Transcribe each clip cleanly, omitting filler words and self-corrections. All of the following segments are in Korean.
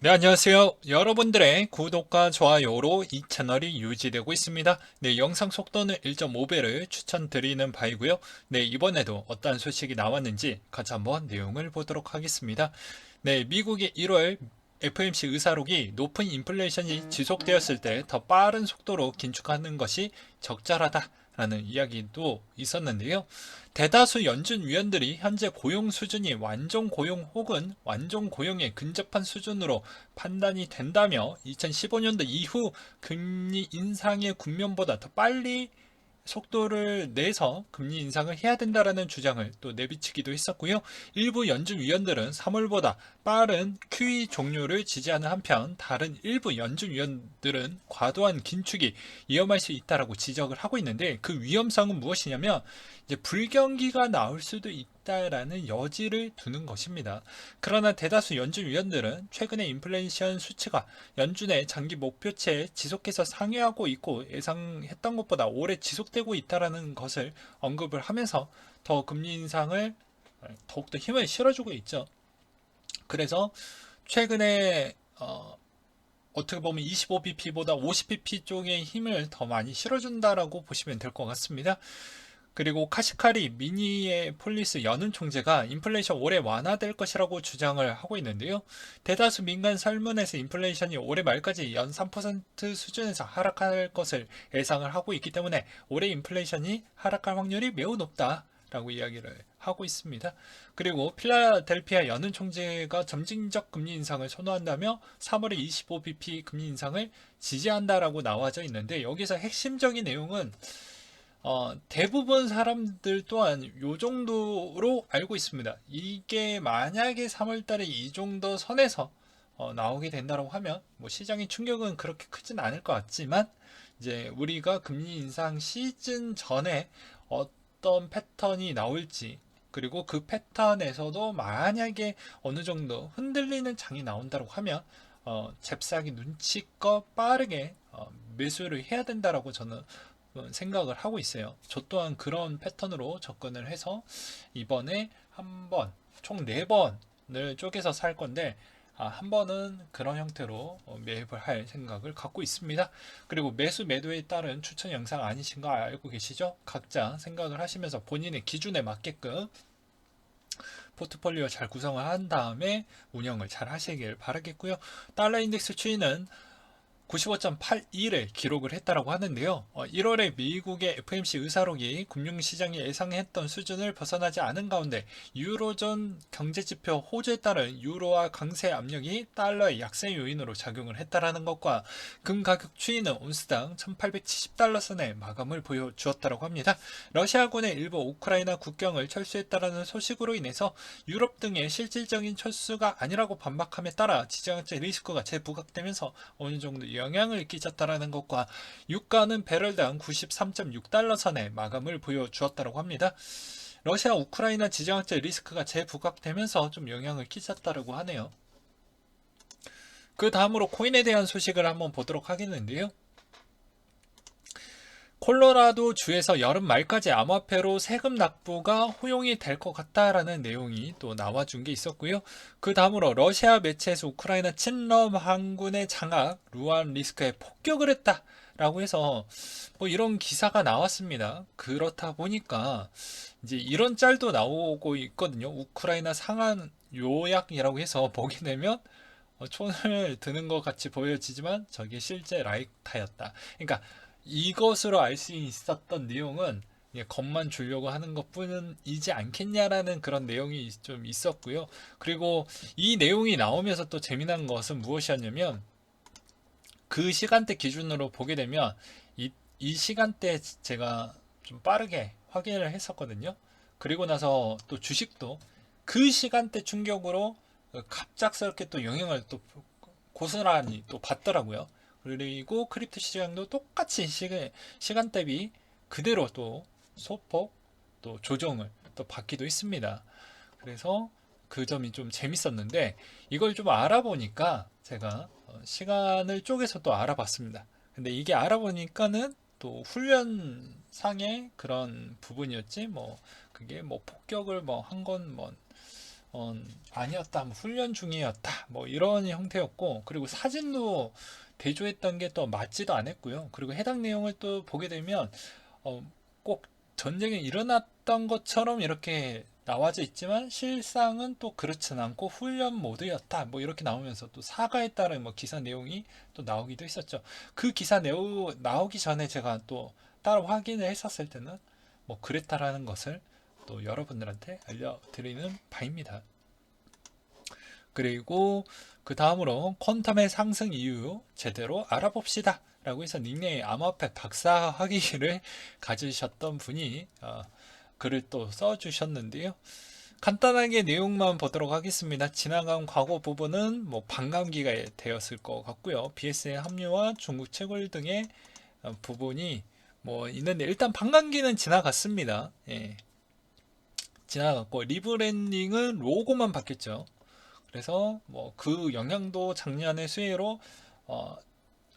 네, 안녕하세요. 여러분들의 구독과 좋아요로 이 채널이 유지되고 있습니다. 네, 영상 속도는 1.5배를 추천드리는 바이고요. 네, 이번에도 어떤 소식이 나왔는지 같이 한번 내용을 보도록 하겠습니다. 네, 미국의 1월 FOMC 의사록이 높은 인플레이션이 지속되었을 때 더 빠른 속도로 긴축하는 것이 적절하다라는 이야기도 있었는데요. 대다수 연준 위원들이 현재 고용 수준이 완전 고용 혹은 완전 고용에 근접한 수준으로 판단이 된다며 2015년도 이후 금리 인상의 국면보다 더 빨리 속도를 내서 금리 인상을 해야 된다라는 주장을 또 내비치기도 했었고요. 일부 연준 위원들은 3월보다 빠른 QE 종료를 지지하는 한편 다른 일부 연준 위원들은 과도한 긴축이 위험할 수 있다라고 지적을 하고 있는데 그 위험성은 무엇이냐면 이제 불경기가 나올 수도 있다라는 여지를 두는 것입니다. 그러나 대다수 연준 위원들은 최근의 인플레이션 수치가 연준의 장기 목표치에 지속해서 상회하고 있고 예상했던 것보다 오래 지속되고 있다라는 것을 언급을 하면서 더 금리 인상을 더욱더 힘을 실어주고 있죠. 그래서 최근에 어떻게 보면 25bp보다 50bp 쪽에 힘을 더 많이 실어준다라고 보시면 될 것 같습니다. 그리고 카시카리 미니애폴리스 연은 총재가 인플레이션 올해 완화될 것이라고 주장을 하고 있는데요. 대다수 민간 설문에서 인플레이션이 올해 말까지 연 3% 수준에서 하락할 것을 예상을 하고 있기 때문에 올해 인플레이션이 하락할 확률이 매우 높다라고 이야기를 하고 있습니다. 그리고 필라델피아 연은 총재가 점진적 금리 인상을 선호한다며 3월에 25bp 금리 인상을 지지한다라고 나와져 있는데 여기서 핵심적인 내용은 대부분 사람들 또한 요 정도로 알고 있습니다. 이게 만약에 3월 달에 이 정도 선에서 나오게 된다고 하면 뭐 시장의 충격은 그렇게 크진 않을 것 같지만 이제 우리가 금리 인상 시즌 전에 어떤 패턴이 나올지 그리고 그 패턴에서도 만약에 어느 정도 흔들리는 장이 나온다고 하면 잽싸게 눈치껏 빠르게 매수를 해야 된다라고 저는 생각을 하고 있어요. 저 또한 그런 패턴으로 접근을 해서 이번에 한 번, 총 4번을 쪼개서 살 건데 한 번은 그런 형태로 매입을 할 생각을 갖고 있습니다. 그리고 매수 매도에 따른 추천 영상 아니신 거 알고 계시죠? 각자 생각을 하시면서 본인의 기준에 맞게끔 포트폴리오 잘 구성을 한 다음에 운영을 잘 하시길 바라겠고요. 달러 인덱스 추이는 95.81을 기록을 했다라고 하는데요. 1월에 미국의 FOMC 의사록이 금융시장이 예상했던 수준을 벗어나지 않은 가운데 유로존 경제지표 호주에 따른 유로화 강세 압력이 달러의 약세 요인으로 작용을 했다라는 것과 금 가격 추이는 온스당 1870달러 선의 마감을 보여주었다고 합니다. 러시아군의 일부 우크라이나 국경을 철수했다라는 소식으로 인해서 유럽 등의 실질적인 철수가 아니라고 반박함에 따라 지정학적 리스크가 재부각되면서 어느 정도 영향을 끼쳤다라는 것과 유가는 배럴당 93.6달러 선의 마감을 보여주었다고 합니다. 러시아 우크라이나 지정학적 리스크가 재부각되면서 좀 영향을 끼쳤다고 하네요. 그 다음으로 코인에 대한 소식을 한번 보도록 하겠는데요. 콜로라도 주에서 여름 말까지 암호화폐로 세금 납부가 허용이 될 것 같다라는 내용이 또 나와준 게 있었고요. 그 다음으로 러시아 매체에서 우크라이나 친러 항군의 장악, 루안 리스크에 폭격을 했다라고 해서 뭐 이런 기사가 나왔습니다. 그렇다 보니까 이제 이런 짤도 나오고 있거든요. 우크라이나 상한 요약이라고 해서 보게 되면 총을 드는 것 같이 보여지지만 저게 실제 라이터였다. 그러니까 이것으로 알 수 있었던 내용은 겁만 주려고 하는 것뿐이지 않겠냐라는 그런 내용이 좀 있었고요. 그리고 이 내용이 나오면서 또 재미난 것은 무엇이었냐면 그 시간대 기준으로 보게 되면 이 시간대 제가 좀 빠르게 확인을 했었거든요. 그리고 나서 또 주식도 그 시간대 충격으로 갑작스럽게 또 영향을 또 고스란히 또 받더라고요. 그리고 크립토 시장도 똑같이 시간 대비 그대로 또 소폭 또 조정을 또 받기도 했습니다. 그래서 그 점이 좀 재밌었는데 이걸 좀 알아보니까 제가 시간을 쪼개서 또 알아봤습니다. 근데 이게 알아보니까는 또 훈련상의 그런 부분이었지 뭐 그게 뭐 폭격을 뭐 한 건 뭐 아니었다, 뭐 훈련 중이었다, 뭐 이런 형태였고, 그리고 사진도 대조했던 게 또 맞지도 않았고요. 그리고 해당 내용을 또 보게 되면 꼭 전쟁이 일어났던 것처럼 이렇게 나와져 있지만 실상은 또 그렇진 않고 훈련 모드였다, 뭐 이렇게 나오면서 또 사과에 따른 뭐 기사 내용이 또 나오기도 했었죠. 그 기사 내용 나오기 전에 제가 또 따로 확인을 했었을 때는 뭐 그랬다라는 것을 또 여러분들한테 알려드리는 바입니다. 그리고 그 다음으로 퀀텀의 상승 이유 제대로 알아봅시다 라고 해서 닉네임 암호화폐 박사 학위를 가지셨던 분이 글을 또 써주셨는데요. 간단하게 내용만 보도록 하겠습니다. 지나간 과거 부분은 뭐 반감기가 되었을 것 같고요. BS의 합류와 중국 채굴 등의 부분이 뭐 있는데 일단 반감기는 지나갔습니다. 예, 지나갔고 리브랜딩은 로고만 바뀌었죠. 그래서 뭐 그 영향도 작년의 수혜로 어,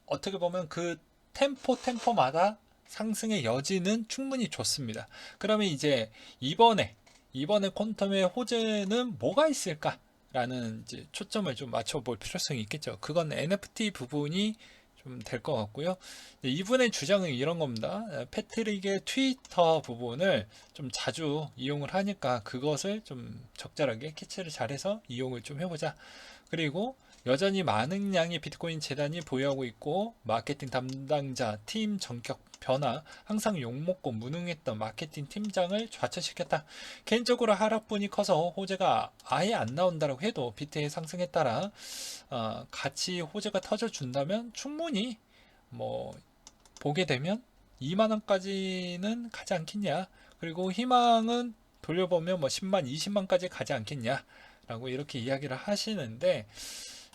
어떻게 보면 그 템포마다 상승의 여지는 충분히 좋습니다. 그러면 이제 이번에 퀀텀의 호재는 뭐가 있을까라는 이제 초점을 좀 맞춰볼 필요성이 있겠죠. 그건 NFT 부분이 좀 될 것 같고요. 이분의 주장은 이런 겁니다. 패트릭의 트위터 부분을 좀 자주 이용을 하니까 그것을 좀 적절하게 캐치를 잘해서 이용을 좀 해보자. 그리고 여전히 많은 양의 비트코인 재단이 보유하고 있고 마케팅 담당자 팀 전격 변화, 항상 욕먹고 무능했던 마케팅 팀장을 좌천시켰다. 개인적으로 하락분이 커서 호재가 아예 안 나온다고 해도 비트의 상승에 따라 같이 호재가 터져준다면 충분히 뭐 보게 되면 2만원까지는 가지 않겠냐. 그리고 희망은 돌려보면 뭐 10만, 20만까지 가지 않겠냐. 라고 이렇게 이야기를 하시는데,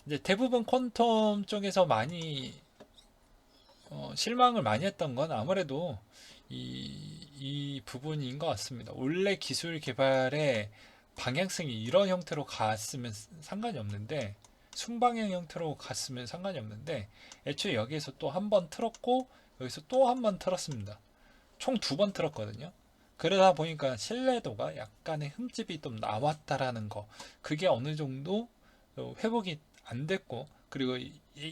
이제 대부분 퀀텀 쪽에서 많이 실망을 많이 했던 건 아무래도 이 부분인 것 같습니다. 원래 기술 개발의 방향성이 이런 형태로 갔으면 상관이 없는데, 순방향 형태로 갔으면 상관이 없는데, 애초에 여기에서 또 한 번 틀었고 여기서 또 한 번 틀었습니다. 총 두 번 틀었거든요. 그러다 보니까 신뢰도가 약간의 흠집이 좀 나왔다라는 거, 그게 어느 정도 회복이 안 됐고, 그리고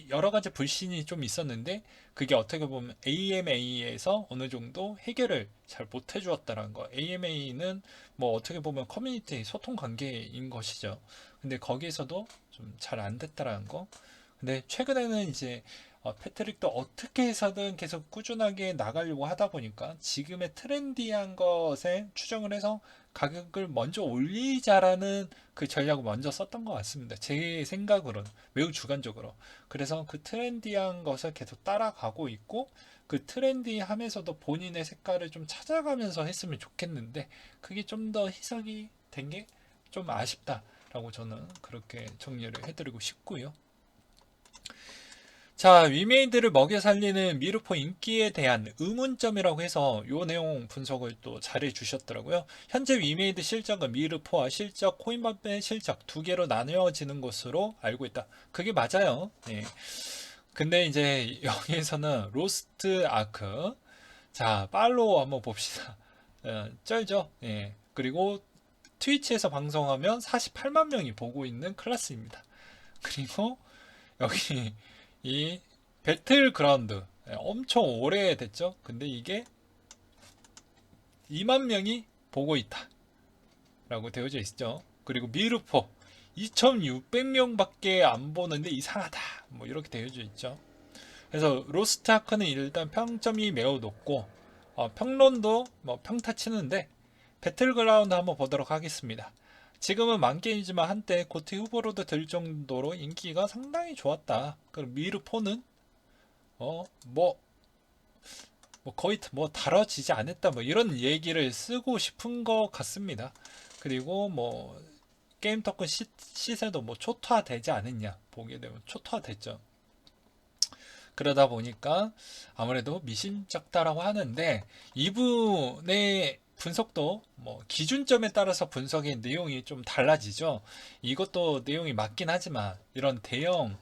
여러 가지 불신이 좀 있었는데 그게 어떻게 보면 AMA에서 어느 정도 해결을 잘 못 해주었다는 거. AMA는 뭐 어떻게 보면 커뮤니티 소통 관계인 것이죠. 근데 거기에서도 좀 잘 안 됐다라는 거. 근데 최근에는 이제 패트릭도 어떻게 해서든 계속 꾸준하게 나가려고 하다 보니까 지금의 트렌디한 것에 추정을 해서 가격을 먼저 올리자라는 그 전략을 먼저 썼던 것 같습니다. 제 생각으로는 매우 주관적으로. 그래서 그 트렌디한 것을 계속 따라가고 있고 그 트렌디하면서도 본인의 색깔을 좀 찾아가면서 했으면 좋겠는데 그게 좀 더 희석이 된 게 좀 아쉽다라고 저는 그렇게 정리를 해드리고 싶고요. 자, 위메이드를 먹여 살리는 미르포 인기에 대한 의문점이라고 해서 요 내용 분석을 또 잘해 주셨더라고요. 현재 위메이드 실적은 미르포와 실적, 코인밥의 실적 두 개로 나뉘어지는 것으로 알고 있다. 그게 맞아요. 네. 근데 이제 여기에서는 로스트 아크. 자, 팔로우 한번 봅시다. 쩔죠? 예. 그리고 트위치에서 방송하면 48만 명이 보고 있는 클래스입니다. 그리고 여기 이 배틀그라운드 엄청 오래됐죠. 근데 이게 2만 명이 보고 있다 라고 되어져 있죠. 그리고 미르포 2600명밖에 안 보는데 이상하다 뭐 이렇게 되어져 있죠. 그래서 로스트아크는 일단 평점이 매우 높고 평론도 뭐 평타 치는데 배틀그라운드 한번 보도록 하겠습니다. 지금은 만게임이지만 한때 고티 후보로도 될 정도로 인기가 상당히 좋았다. 그럼 미르포는 뭐 거의 뭐 다뤄지지 않았다 뭐 이런 얘기를 쓰고 싶은 것 같습니다. 그리고 뭐 게임 토큰 시세도 뭐 초토화되지 않았냐 보게 되면 초토화됐죠. 그러다 보니까 아무래도 미심쩍다라고 하는데 이분의 분석도 뭐 기준점에 따라서 분석의 내용이 좀 달라지죠. 이것도 내용이 맞긴 하지만 이런 대형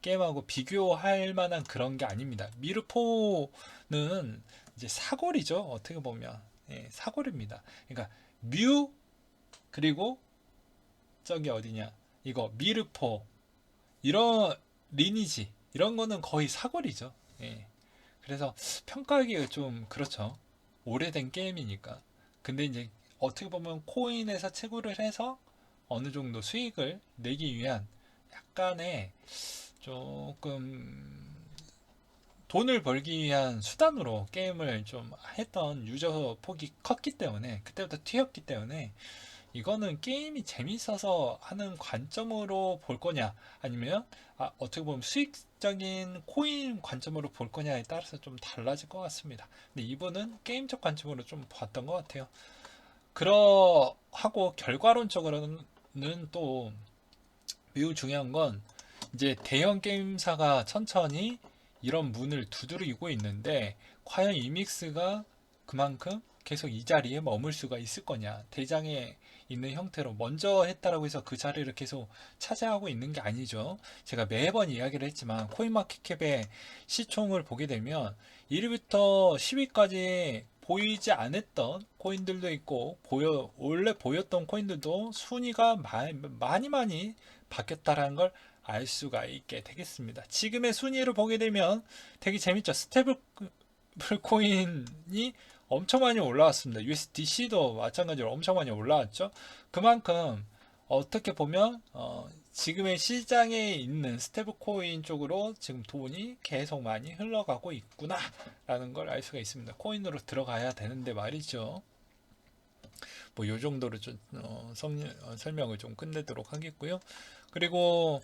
게임하고 비교할 만한 그런 게 아닙니다. 미르포는 이제 사골이죠. 어떻게 보면 사골입니다. 그러니까 뮤 그리고 저기 어디냐, 이거 미르포, 이런 리니지 이런 거는 거의 사거리죠. 예. 그래서 평가하기가 좀 그렇죠. 오래된 게임이니까. 근데 이제 어떻게 보면 코인에서 채굴을 해서 어느 정도 수익을 내기 위한 약간의 조금 돈을 벌기 위한 수단으로 게임을 좀 했던 유저 폭이 컸기 때문에, 그때부터 튀었기 때문에, 이거는 게임이 재밌어서 하는 관점으로 볼 거냐, 아니면 어떻게 보면 수익적인 코인 관점으로 볼 거냐에 따라서 좀 달라질 것 같습니다. 근데 이분은 게임적 관점으로 좀 봤던 것 같아요. 그러하고 결과론적으로는 또 매우 중요한 건, 이제 대형 게임사가 천천히 이런 문을 두드리고 있는데, 과연 이믹스가 그만큼 계속 이 자리에 머물 수가 있을 거냐. 대장에 있는 형태로 먼저 했다라고 해서 그 자리를 계속 차지하고 있는 게 아니죠. 제가 매번 이야기를 했지만 코인마켓캡의 시총을 보게 되면 1위부터 10위까지 보이지 않았던 코인들도 있고, 원래 보였던 코인들도 순위가 많이 바뀌었다라는 걸 알 수가 있게 되겠습니다. 지금의 순위를 보게 되면 되게 재밌죠. 스테이블 코인이 엄청 많이 올라왔습니다. USDC도 마찬가지로 엄청 많이 올라왔죠. 그만큼 어떻게 보면 지금의 시장에 있는 스테이블 코인 쪽으로 지금 돈이 계속 많이 흘러가고 있구나 라는 걸 알 수가 있습니다. 코인으로 들어가야 되는데 말이죠. 뭐 요 정도로 좀 설명을 좀 끝내도록 하겠고요. 그리고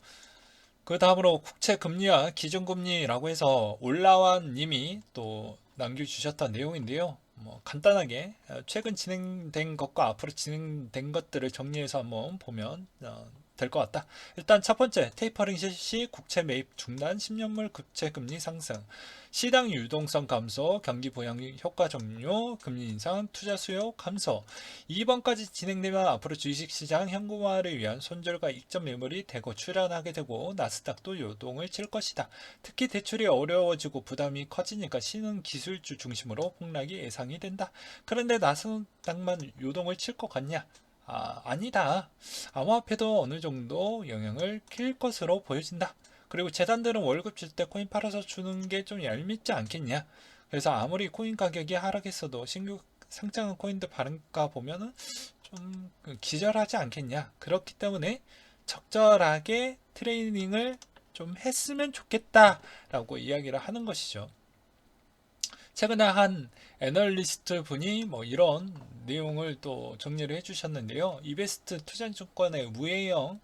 그 다음으로 국채 금리와 기준금리라고 해서 올라완 님이 또 남겨주셨던 내용인데요. 뭐 간단하게 최근 진행된 것과 앞으로 진행된 것들을 정리해서 한번 보면 될 것 같다. 일단 첫 번째, 테이퍼링 실시, 국채 매입 중단, 10년물 국채 금리 상승, 시장 유동성 감소, 경기 부양 효과 종료, 금리 인상, 투자 수요 감소. 2번까지 진행되면 앞으로 주식시장 현금화를 위한 손절과 익점 매물이 대거 출현하게 되고, 나스닥도 요동을 칠 것이다. 특히 대출이 어려워지고 부담이 커지니까 신흥 기술주 중심으로 폭락이 예상이 된다. 그런데 나스닥만 요동을 칠 것 같냐? 아니다. 암호화폐도 어느 정도 영향을 낄 것으로 보여진다. 그리고 재단들은 월급 줄 때 코인 팔아서 주는 게 좀 얄밉지 않겠냐? 그래서 아무리 코인 가격이 하락했어도 신규 상장한 코인들 발행가 보면은 좀 기절하지 않겠냐? 그렇기 때문에 적절하게 트레이닝을 좀 했으면 좋겠다라고 이야기를 하는 것이죠. 최근에 한 애널리스트 분이 뭐 이런 내용을 또 정리를 해주셨는데요. 이베스트 투자증권의 무해영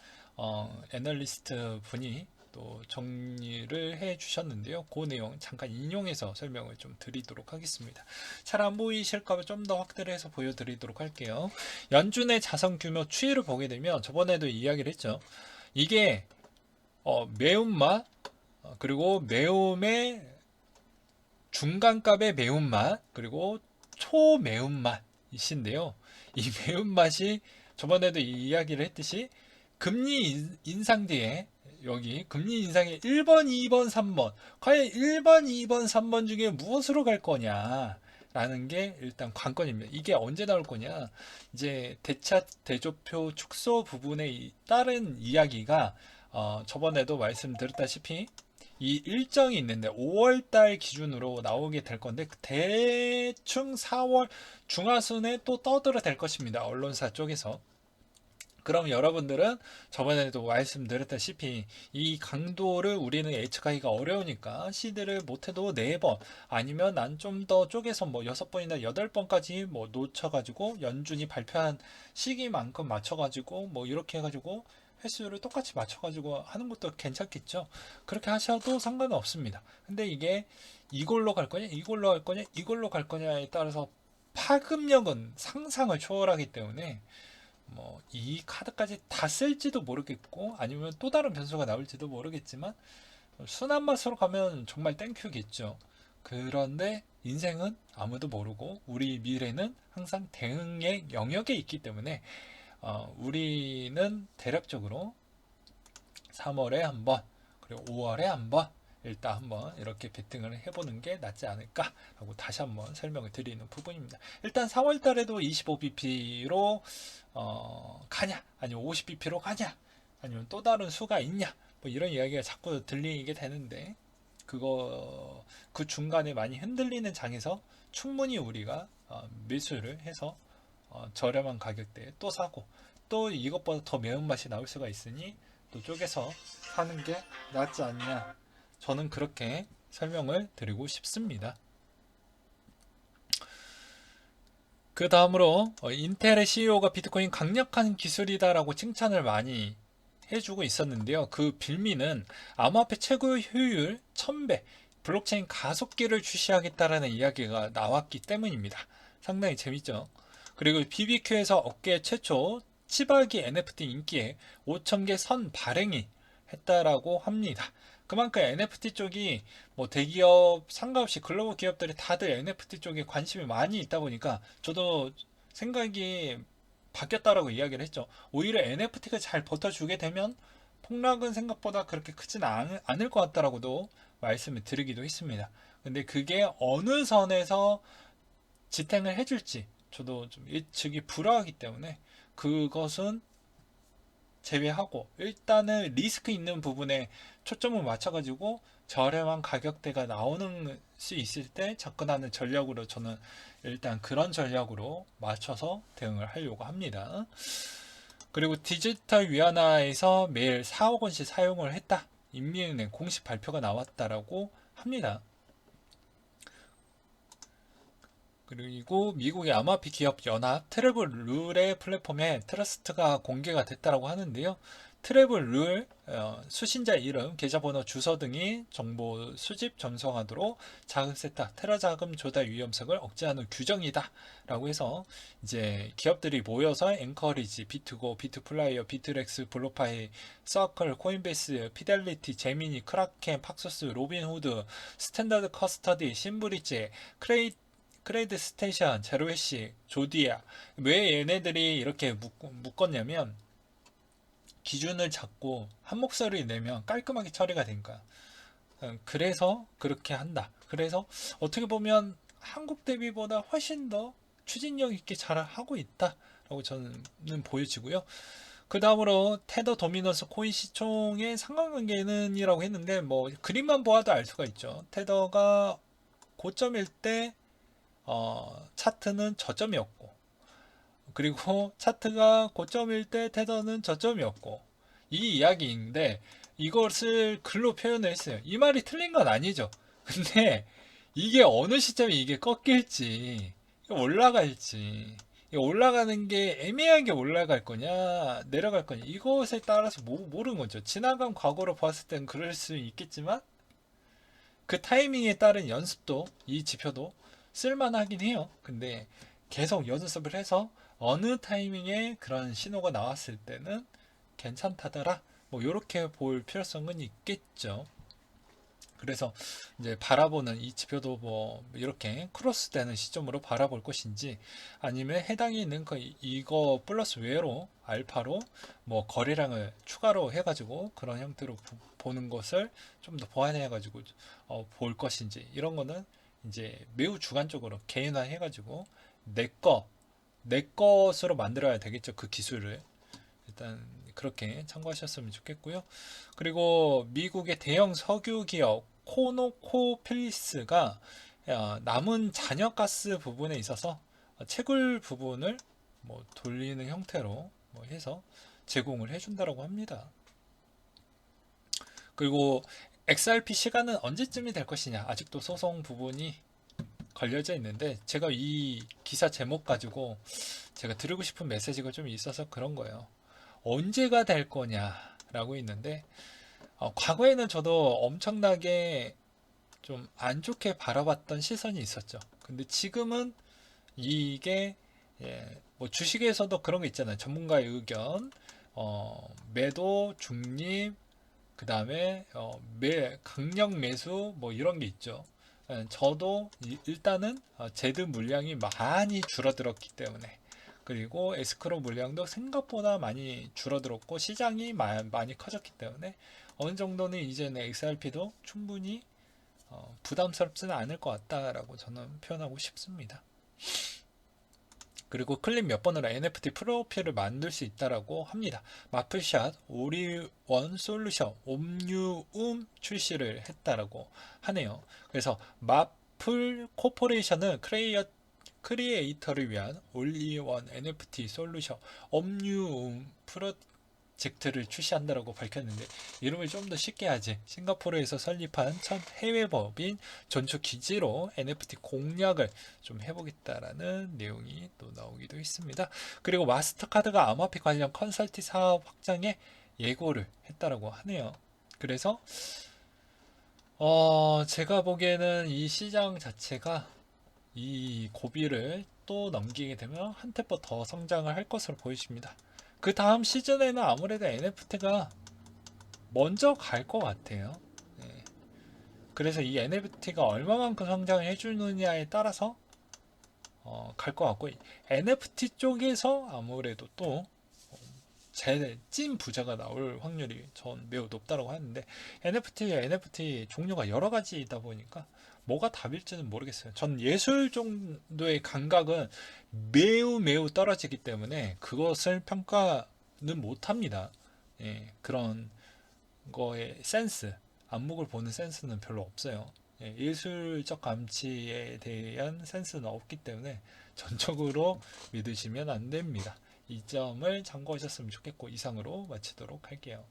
애널리스트 분이 또 정리를 해주셨는데요. 그 내용 잠깐 인용해서 설명을 좀 드리도록 하겠습니다. 잘 안 보이실까봐 좀 더 확대를 해서 보여드리도록 할게요. 연준의 자산 규모 추이를 보게 되면 저번에도 이야기를 했죠. 이게 매운맛, 그리고 매움의 중간값의 매운맛, 그리고 초매운맛이신데요. 이 매운맛이 저번에도 이야기를 했듯이 금리 인상 뒤에, 여기 금리 인상의 1번, 2번, 3번, 과연 1번, 2번, 3번 중에 무엇으로 갈 거냐 라는 게 일단 관건입니다. 이게 언제 나올 거냐, 이제 대차 대조표 축소 부분에 따른 이야기가 저번에도 말씀드렸다시피 이 일정이 있는데 5월달 기준으로 나오게 될 건데, 대충 4월 중하순에 또 떠들어댈 것입니다. 언론사 쪽에서. 그럼 여러분들은 저번에도 말씀드렸다시피 이 강도를 우리는 예측하기가 어려우니까 시드를 못해도 4번, 아니면 난 좀 더 쪼개서 뭐 6번이나 8번까지 뭐 놓쳐가지고 연준이 발표한 시기만큼 맞춰가지고 뭐 이렇게 해가지고 횟수를 똑같이 맞춰가지고 하는 것도 괜찮겠죠. 그렇게 하셔도 상관은 없습니다. 근데 이게 이걸로 갈 거냐, 이걸로 갈 거냐, 이걸로 갈 거냐에 따라서 파급력은 상상을 초월하기 때문에 뭐 이 카드까지 다 쓸지도 모르겠고, 아니면 또 다른 변수가 나올지도 모르겠지만, 순한 맛으로 가면 정말 땡큐겠죠. 그런데 인생은 아무도 모르고 우리 미래는 항상 대응의 영역에 있기 때문에 우리는 대략적으로 3월에 한번, 그리고 5월에 한번 일단 한번 이렇게 베팅을 해보는 게 낫지 않을까 하고 다시 한번 설명을 드리는 부분입니다. 일단 4월 달에도 25bp로 가냐, 아니면 50bp로 가냐, 아니면 또 다른 수가 있냐, 뭐 이런 이야기가 자꾸 들리게 되는데, 그 중간에 많이 흔들리는 장에서 충분히 우리가 매수를 해서 저렴한 가격대에 또 사고, 또 이것보다 더 매운맛이 나올 수가 있으니 또 쪼개서 사는 게 낫지 않냐, 저는 그렇게 설명을 드리고 싶습니다. 그 다음으로 인텔의 CEO가 비트코인 강력한 기술이다라고 칭찬을 많이 해주고 있었는데요. 그 빌미는 암호화폐 최고 효율 1000배 블록체인 가속기를 출시하겠다라는 이야기가 나왔기 때문입니다. 상당히 재밌죠. 그리고 BBQ에서 업계 최초 치박이 NFT 인기에 5000개 선 발행이 했다라고 합니다. 그만큼 NFT 쪽이 뭐 대기업 상관없이 글로벌 기업들이 다들 NFT 쪽에 관심이 많이 있다 보니까 저도 생각이 바뀌었다라고 이야기를 했죠. 오히려 NFT가 잘 버텨주게 되면 폭락은 생각보다 그렇게 크진 않을 것 같다라고도 말씀을 드리기도 했습니다. 근데 그게 어느 선에서 지탱을 해줄지 저도 좀 예측이 불허하기 때문에 그것은 제외하고 일단은 리스크 있는 부분에 초점을 맞춰가지고 저렴한 가격대가 나오는 수 있을 때 접근하는 전략으로 저는 일단 그런 전략으로 맞춰서 대응을 하려고 합니다. 그리고 디지털 위안화에서 매일 4억 원씩 사용을 했다. 인민은행 공식 발표가 나왔다라고 합니다. 그리고 미국의 암호화폐 기업 연합 트래블 룰의 플랫폼에 트러스트가 공개가 됐다고 하는데요. 트래블 룰 수신자 이름, 계좌번호, 주소 등이 정보 수집 전송하도록 자금 세탁, 테러 자금 조달 위험성을 억제하는 규정이다 라고 해서 이제 기업들이 모여서 앵커리지, 비트고, 비트플라이어, 비트렉스, 블록파이, 서클, 코인베이스, 피델리티, 제미니, 크라켄, 팍소스, 로빈후드, 스탠다드 커스터디, 신브리지, 크레이드 스테이션, 제로해시, 조디아. 왜 얘네들이 이렇게 묶었냐면 기준을 잡고 한 목소리 내면 깔끔하게 처리가 되니까. 그래서 그렇게 한다. 그래서 어떻게 보면 한국 대비보다 훨씬 더 추진력 있게 잘 하고 있다라고 저는 보여지고요. 그 다음으로 테더 도미넌스 코인 시총의 상관관계는 이라고 했는데 뭐 그림만 보아도 알 수가 있죠. 테더가 고점일 때 차트는 저점이었고, 그리고 차트가 고점일 때 테더는 저점이었고, 이 이야기인데 이것을 글로 표현을 했어요. 이 말이 틀린 건 아니죠. 근데 이게 어느 시점에 이게 꺾일지 올라갈지, 올라가는 게 애매하게 올라갈 거냐 내려갈 거냐 이것에 따라서 모르는 거죠. 지나간 과거로 봤을 땐 그럴 수 있겠지만 그 타이밍에 따른 연습도, 이 지표도 쓸만하긴 해요. 근데 계속 연습을 해서 어느 타이밍에 그런 신호가 나왔을 때는 괜찮다더라, 뭐 이렇게 볼 필요성은 있겠죠. 그래서 이제 바라보는 이 지표도 뭐 이렇게 크로스 되는 시점으로 바라볼 것인지, 아니면 해당이 있는 이거 플러스 외로 알파로 뭐 거래량을 추가로 해가지고 그런 형태로 보는 것을 좀 더 보완해가지고 볼 것인지, 이런 거는 이제 매우 주관적으로 개인화 해가지고 내 것으로 만들어야 되겠죠. 그 기술을 일단 그렇게 참고하셨으면 좋겠고요. 그리고 미국의 대형 석유 기업 코노코필리스가 남은 잔여가스 부분에 있어서 채굴 부분을 뭐 돌리는 형태로 뭐 해서 제공을 해준다라고 합니다. 그리고 XRP 시간은 언제쯤이 될 것이냐, 아직도 소송 부분이 걸려져 있는데, 제가 이 기사 제목 가지고 제가 드리고 싶은 메시지가 좀 있어서 그런 거예요. 언제가 될 거냐라고 있는데, 과거에는 저도 엄청나게 좀 안 좋게 바라봤던 시선이 있었죠. 근데 지금은 이게 뭐 주식에서도 그런 거 있잖아요. 전문가의 의견, 매도, 중립, 그 다음에 강력 매수 뭐 이런 게 있죠. 저도 일단은 제드 물량이 많이 줄어들었기 때문에, 그리고 에스크로 물량도 생각보다 많이 줄어들었고 시장이 많이 커졌기 때문에 어느 정도는 이제는 XRP도 충분히 부담스럽지는 않을 것 같다라고 저는 표현하고 싶습니다. 그리고 클릭 몇 번으로 NFT 프로필을 만들 수 있다라고 합니다. 마플샷 오리원 솔루션 옴뉴움 출시를 했다라고 하네요. 그래서 마플 코퍼레이션은 크리에이터를 위한 올리원 NFT 솔루션 옴뉴움 프로젝트를 출시한다라고 밝혔는데, 이름을 좀 더 쉽게 하지, 싱가포르에서 설립한 첫 해외 법인 전초 기지로 NFT 공략을 좀 해보겠다라는 내용이 또 나오기도 했습니다. 그리고 마스터카드가 아마피 관련 컨설팅 사업 확장에 예고를 했다라고 하네요. 그래서 제가 보기에는 이 시장 자체가 이 고비를 또 넘기게 되면 한 템포 더 성장을 할 것으로 보여집니다. 그 다음 시즌에는 아무래도 NFT가 먼저 갈 것 같아요. 네. 그래서 이 NFT가 얼마만큼 성장을 해주느냐에 따라서 갈 것 같고, NFT 쪽에서 아무래도 또 찐 부자가 나올 확률이 전 매우 높다고 하는데, NFT 종류가 여러 가지이다 보니까 뭐가 답일지는 모르겠어요. 전 예술 정도의 감각은 매우 떨어지기 때문에 그것을 평가는 못합니다. 예, 그런 거에 센스, 안목을 보는 센스는 별로 없어요. 예, 예술적 감치에 대한 센스는 없기 때문에 전적으로 믿으시면 안 됩니다. 이 점을 참고하셨으면 좋겠고, 이상으로 마치도록 할게요.